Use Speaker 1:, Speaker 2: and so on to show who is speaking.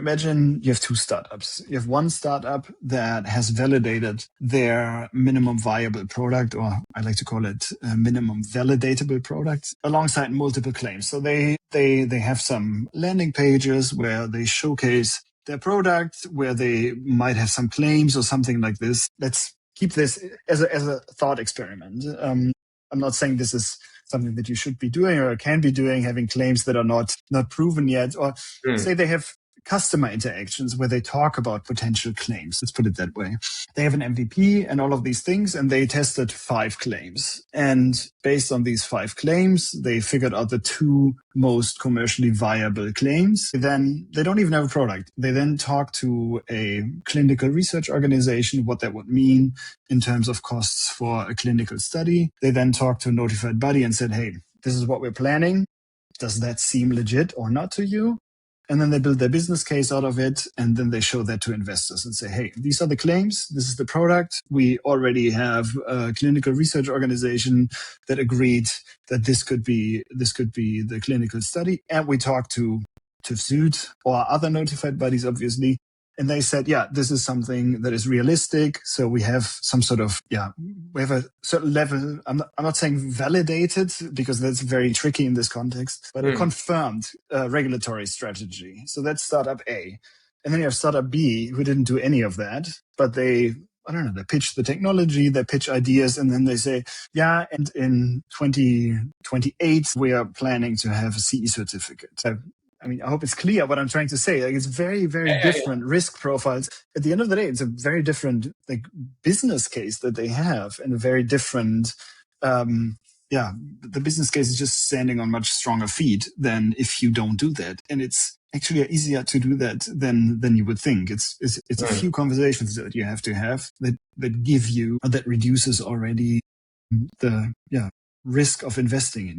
Speaker 1: Imagine you have two startups. You have one startup that has validated their minimum viable product, or I like to call it a minimum validatable product, alongside multiple claims. So they have some landing pages where they showcase their product, where they might have some claims or something like this. Let's keep this as a thought experiment. I'm not saying this is something that you should be doing or can be doing, having claims that are not proven yet, or say they have customer interactions where they talk about potential claims. Let's put it that way. They have an MVP and all of these things, and they tested 5 claims. And based on these 5 claims, they figured out the 2 most commercially viable claims. Then they don't even have a product. They then talk to a clinical research organization, what that would mean in terms of costs for a clinical study. They then talk to a notified body and said, hey, this is what we're planning. Does that seem legit or not to you? And then they build their business case out of it. And then they show that to investors and say, hey, these are the claims. This is the product. We already have a clinical research organization that agreed that this could be the clinical study. And we talked to TÜV SÜD or other notified bodies, obviously. And they said, yeah, this is something that is realistic. So we have some sort of, we have a certain level. I'm not saying validated because that's very tricky in this context, but a confirmed regulatory strategy. So that's startup A. And then you have startup B who didn't do any of that, but they pitch the technology, they pitch ideas, and then they say, yeah, and in 2028, we are planning to have a CE certificate. I hope it's clear what I'm trying to say. Like, it's very, very different risk profiles. At the end of the day, it's a very different business case that they have, and a very different, the business case is just standing on much stronger feet than if you don't do that. And it's actually easier to do that than you would think. It's a few conversations that you have to have that give you, or that reduces already the risk of investing in.